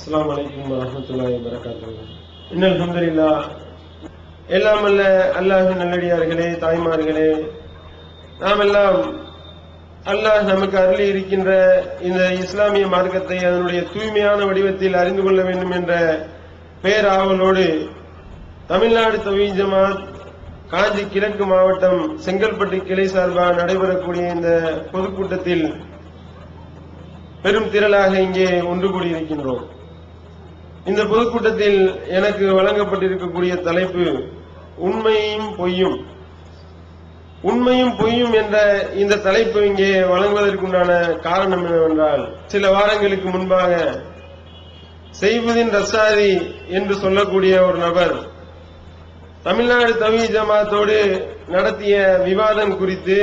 அஸ்ஸலாமு அலைக்கும் வரஹ்மத்துல்லாஹி வபரகாத்துஹு. இன்னல் ஹம்துலில்லாஹ். எல்லாம் அல்ல அல்லாஹ்வின் நல்லடியார்களே, தாய்மார்களே, நாம் எல்லாம் அல்லாஹ் நமக்கு அருளி இருக்கின்ற இந்த இஸ்லாமிய மார்க்கத்தை அதனுடைய தூய்மையான வடிவத்தில் அறிந்து கொள்ள வேண்டும் என்ற பேராவலோடு தமிழ்நாடு தௌஹீத் ஜமாத் காஞ்சி கிழக்கு மாவட்டம் செங்கல்பட்டு கிளை சார்பாக நடைபெறக்கூடிய இந்த பொதுக்கூட்டத்தில் பெரும் திரளாக இங்கே ஒன்று கூடியிருக்கின்றோம். இந்த பொதுக்கூட்டத்தில் எனக்கு வழங்கப்பட்டிருக்கக்கூடிய தலைப்பு உண்மையும் பொய்யும். உண்மையும் பொய்யும் என்ற இந்த தலைப்பு இங்கே வழங்குவதற்குண்டான காரணம் என்னவென்றால், சில வாரங்களுக்கு முன்பாக செய்புதீன் ரசாதி என்று சொல்லக்கூடிய ஒரு நபர் தமிழ்நாடு தௌஹீத் ஜமாத்தோடு நடத்திய விவாதம் குறித்து,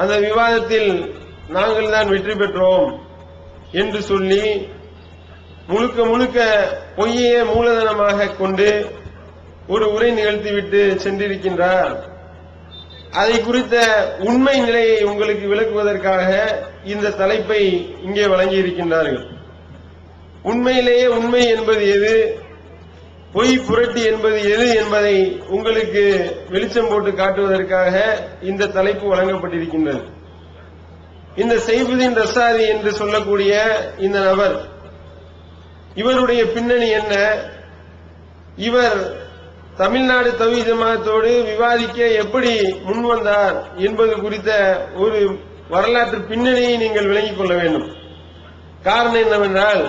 அந்த விவாதத்தில் நாங்கள் தான் வெற்றி பெற்றோம் என்று சொல்லி முழுக்க முழுக்க பொய்யே மூலதனமாக கொண்டு ஒரு உரை நிகழ்த்திவிட்டு சென்றிருக்கின்றார். அதை குறித்த உண்மை நிலையை உங்களுக்கு விளக்குவதற்காக இந்த தலைப்பை இங்கே வழங்கியிருக்கின்றார்கள். உண்மையிலேயே உண்மை என்பது எது, பொய் புரட்டி என்பது எது என்பதை உங்களுக்கு வெளிச்சம் போட்டு காட்டுவதற்காக இந்த தலைப்பு வழங்கப்பட்டிருக்கின்றது. இந்த செய்புதீன் ரசாதி என்று சொல்லக்கூடிய இந்த நபர், இவருடைய பின்னணி என்ன, இவர் தமிழ்நாடு தௌஹீத் ஜமாத்தோடு விவாதிக்க எப்படி முன்வந்தார் என்பது குறித்த ஒரு வரலாற்று பின்னணியை நீங்கள் விளங்கிக் கொள்ள வேண்டும். காரணம் என்னவென்றால்,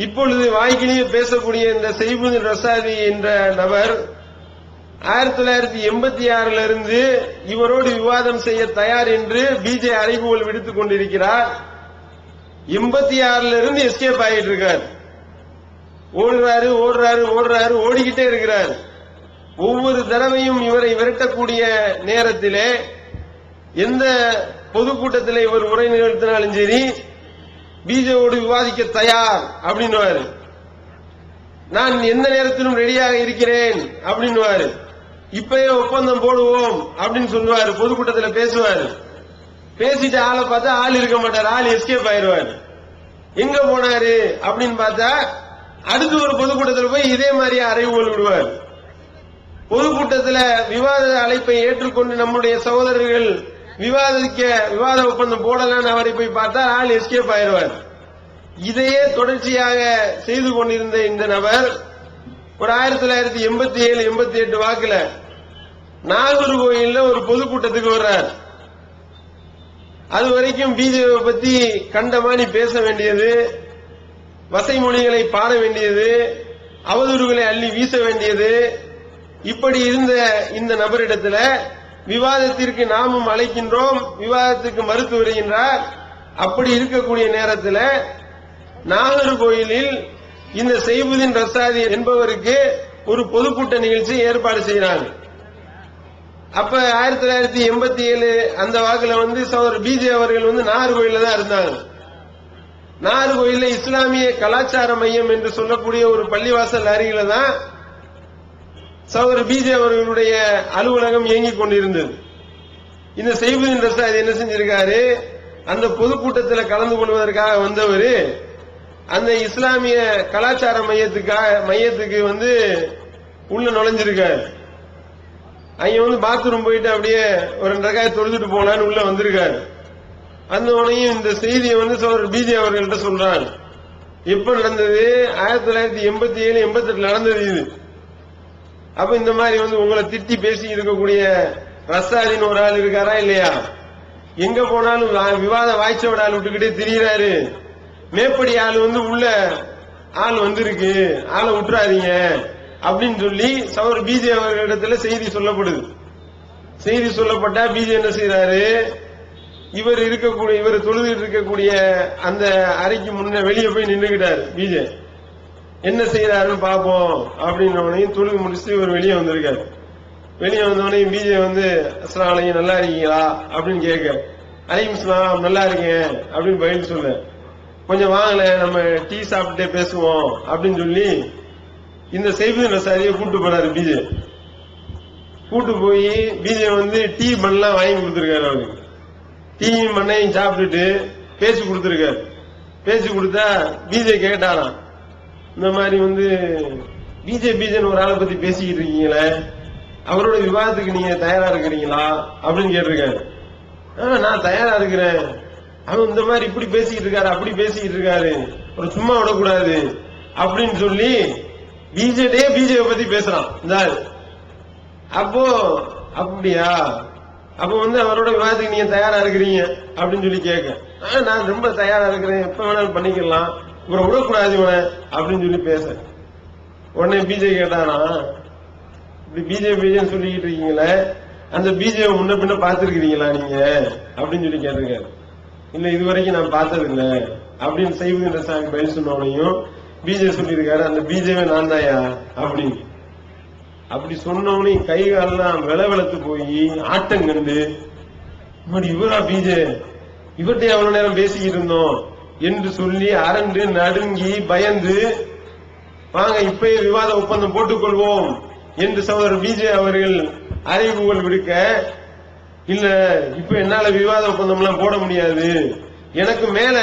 இப்பொழுது வாய்க்கிலேயே பேசக்கூடிய இந்த செய்புதீன் ரசாதி என்ற நபர் 1986 இருந்து இவரோடு விவாதம் செய்ய தயார் என்று பிஜே அறைகூவல் விடுத்துக் கொண்டிருக்கிறார். 86 இருந்து எஸ்கேப் ஆகிட்டு இருக்கார். ஓடுறாரு ஓடுறாரு ஓடுறாரு ஓடிக்கிட்டே இருக்கிறார். ஒவ்வொரு தடவையும் இவரை விரட்டக்கூடிய நேரத்திலே எந்த பொதுக்கூட்டத்தில் இவர் உரை நிகழ்த்தினாலும் சரி, பிஜேவோடு விவாதிக்க தயார் அப்படின்னுவாரு. நான் எந்த நேரத்திலும் ரெடியாக இருக்கிறேன் அப்படின்னுவாரு. இப்பயே ஒப்பந்தம் போடுவோம் அப்படின்னு சொல்லுவாரு. பொதுக்கூட்டத்தில் பேசுவாரு. பேசிட்டு ஆளை பார்த்தா ஆள் இருக்க மாட்டார், ஆள் எஸ்கேப் ஆயிடுவார். எங்க போனாரு அப்படின்னு பார்த்தா அடுத்து ஒரு பொதுக்கூட்டத்தில் போய் இதே மாதிரி அறைகூவல் விடுவார். பொதுக்கூட்டத்தில் விவாத அழைப்பை ஏற்றுக்கொண்டு நம்முடைய சகோதரர்கள் விவாத ஒப்பந்தம் போடலான்னு அவரை போய் பார்த்தா ஆள் எஸ்கேப் ஆயிடுவார். இதையே தொடர்ச்சியாக செய்து கொண்டிருந்த இந்த நபர் ஒரு 1987, 88 வாக்குல நாகர்கோயில்ல ஒரு பொதுக்கூட்டத்துக்கு வர்றார். அது வரைக்கும் பிஜேபி பத்தி கண்டமானி பேச வேண்டியது, வசை மொழிகளை பாட வேண்டியது, அவதூறுகளை அள்ளி வீச வேண்டியது, இப்படி இருந்த இந்த நபரிடத்துல விவாதத்திற்கு நாமும் அழைக்கின்றோம், விவாதத்துக்கு மறுத்து வருகின்றார். அப்படி இருக்கக்கூடிய நேரத்தில் நாகர்கோயிலில் இந்த செய்புதீன் ரசாதி என்பவருக்கு ஒரு பொதுக்கூட்ட நிகழ்ச்சி ஏற்பாடு செய்கிறாங்க. அப்ப 1987 அந்த வாக்குல சகோதரர் பிஜே அவர்கள் நாகர்கோயில தான் இருந்தாங்க. நாகர்கோயில இஸ்லாமிய கலாச்சார மையம் என்று சொல்லக்கூடிய ஒரு பள்ளிவாசல் அருகில தான் சகோதரர் பிஜே அவர்களுடைய அலுவலகம் இயங்கிக் கொண்டிருந்தது. இந்த செய்புதீன் ரசாதி என்ன செஞ்சிருக்காரு, அந்த பொதுக்கூட்டத்தில் கலந்து கொள்வதற்காக வந்தவர் அந்த இஸ்லாமிய கலாச்சார மையத்துக்கு உள்ள நுழைஞ்சிருக்காரு. அங்க பாத்ரூம் போயிட்டு அப்படியே ஒரு 2 ரக்காத் தொழுதுட்டு போனான்னு உள்ள வந்திருக்காரு. அந்த உடனேயும் இந்த செய்தியை சகோதரர் பிஜே அவர்கள்ட்ட சொல்றாங்க. எப்ப நடந்தது? 1987, 88 நடந்தது இது. அப்ப இந்த மாதிரி உங்களை திட்டி பேசி இருக்கக்கூடிய ரசாதின்னு ஒரு ஆள் இருக்காரா இல்லையா? எங்க போனாலும் விவாத வாய்ச்சோட ஆள் விட்டுக்கிட்டே திரியிறாரு. மேப்படி ஆள் உள்ள ஆள் வந்திருக்கு, ஆளை விட்டுறாதீங்க அப்படின்னு சொல்லி சகோதரர் பிஜே அவர்களிடத்துல செய்தி சொல்லப்படுது. செய்தி சொல்லப்பட்டா பிஜே என்ன செய்யறாரு, இவர் தொழுதுட்டு இருக்கக்கூடிய அந்த அறைக்கு முன்ன வெளியே போய் நின்றுகிட்டாரு. பிஜே என்ன செய்யறாருன்னு பாப்போம் அப்படின்னு தொழுகு முடிச்சுட்டு இவர் வெளியே வந்திருக்காரு. வெளியே வந்தவனே பிஜே அஸ்ஸலாமு அலைக்கும், நல்லா இருக்கீங்களா அப்படின்னு கேட்க, அலைக்கும் ஸலாம், நல்லா இருக்கேன் அப்படின்னு பதில் சொல்ல, கொஞ்சம் வாங்கல நம்ம டீ சாப்பிட்டே பேசுவோம் அப்படின்னு சொல்லி இந்த செய்புதீன் ரசாதியை கூட்டு போனாரு. பிஜே கூட்டு போய் பிஜே டீ பண்ணலாம் வாங்கி கொடுத்திருக்காரு. அவருக்கு டீ பண்ணையும் சாப்பிட்டுட்டு பேசி கொடுத்திருக்காரு. பேசி கொடுத்தா பிஜே கேட்டாராம், இந்த மாதிரி வந்து பிஜேபிஜன் ஒரு ஆளை பத்தி பேசிக்கிட்டு இருக்கீங்களே, அவரோட விவாதத்துக்கு நீங்க தயாரா இருக்கிறீங்களா அப்படின்னு கேட்டிருக்காரு. நான் தயாரா இருக்கிறேன், அவன் இந்த மாதிரி இப்படி பேசிக்கிட்டு இருக்காரு அப்படி பேசிக்கிட்டு இருக்காரு, ஒரு சும்மா விடக்கூடாது அப்படின்னு சொல்லி பிஜேபியை பத்தி பேசுறான் இந்த ஆள். அப்போ அப்படியா, அப்ப வந்து அவரோட விவாதத்துக்கு நீங்க தயாரா இருக்கிறீங்க அப்படின்னு சொல்லி கேட்க, நான் ரொம்ப தயாரா இருக்கிறேன், எப்ப வேணாலும் பண்ணிக்கலாம், இவரை விடக்கூடாது இவனை அப்படின்னு சொல்லி பேச. உடனே பிஜே கேட்டானா, இப்படி பிஜேபின்னு சொல்லிக்கிட்டு இருக்கீங்களே, அந்த பிஜே முன்ன பின்ன பாத்துருக்கீங்களா நீங்க அப்படின்னு சொல்லி கேட்டிருக்காரு. இல்ல இதுவரைக்கும் நான் பார்த்தது இல்ல அப்படின்னு சைபுதீன் ரசாமி பதில் சொன்னவனையும் பிஜே சொல்லியிருக்காரு, அந்த பிஜேவே நான் தாயா அப்படின்னு. அப்படி சொன்னவனே கை காலெல்லாம் விளவெளத்து போய் ஆட்டம் கண்டு, இவரா பிஜே, இவர்கிட்ட அவ்வளவு நேரம் பேசிக்கிட்டு இருந்தோம் என்று சொல்லி அரண்டு நடுங்கி பயந்து, வாங்க இப்பயே விவாத ஒப்பந்தம் போட்டுக்கொள்வோம் என்று சகோதரர் பிஜே அவர்கள் அறிவிப்புகள் விடுக்க, இல்ல இப்ப என்னால விவாத ஒப்பந்தம் எல்லாம் போட முடியாது, எனக்கு மேல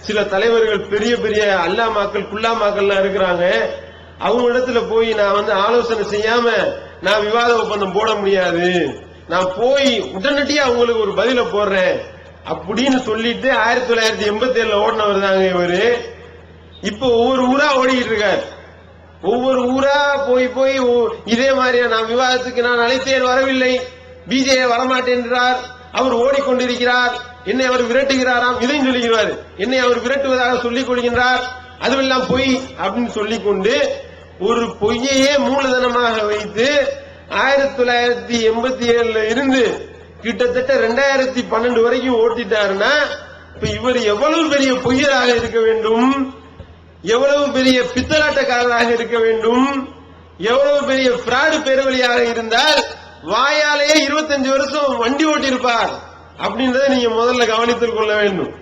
சில தலைவர்கள் பெரிய பெரிய அல்லாமாக்கள் குல்லாமாக்கள் இருக்கிறாங்க, அவங்க இடத்துல போய் நான் வந்து ஆலோசனை செய்யாம நான் விவாத ஒப்பந்தம் போட முடியாது, நான் போய் உடனடியா அவங்களுக்கு ஒரு பதில போடுறேன் அப்படின்னு சொல்லிட்டு 1987 ஓடினவர் தாங்க இவரு. இப்ப ஒவ்வொரு ஊரா ஓடிக்கிட்டு இருக்காரு, ஒவ்வொரு ஊரா போய் போய் இதே மாதிரியா நான் விவாதத்துக்கு நான் அழைத்தேன் வரவில்லை, பிஜே வரமாட்டேன் என்றார், அவர் ஓடிக்கொண்டிருக்கிறார், என்னை அவர் விரட்டுகிறாராம், இதையும் சொல்லுகிறார், என்னை அவர் விரட்டுவதாக சொல்லிக் கொள்கின்றார், அதுவெல்லாம் பொய் அப்படின்னு சொல்லிக்கொண்டு ஒரு பொய்யையே மூலதனமாக வைத்து 1987 இருந்து கிட்டத்தட்ட 2012 வரைக்கும் ஓட்டிட்டாருன்னா இப்ப இவர் எவ்வளவு பெரிய பொய்யராக இருக்க வேண்டும், எவ்வளவு பெரிய பித்தலாட்டக்காரராக இருக்க வேண்டும், எவ்வளவு பெரிய பிராடு பேரவழியாக இருந்தால் வாயாலேயே 25 வருஷம் வண்டி ஓட்டி இருப்பார் அப்படின்றத நீங்க முதல்ல கவனித்துக் கொள்ள வேண்டும்.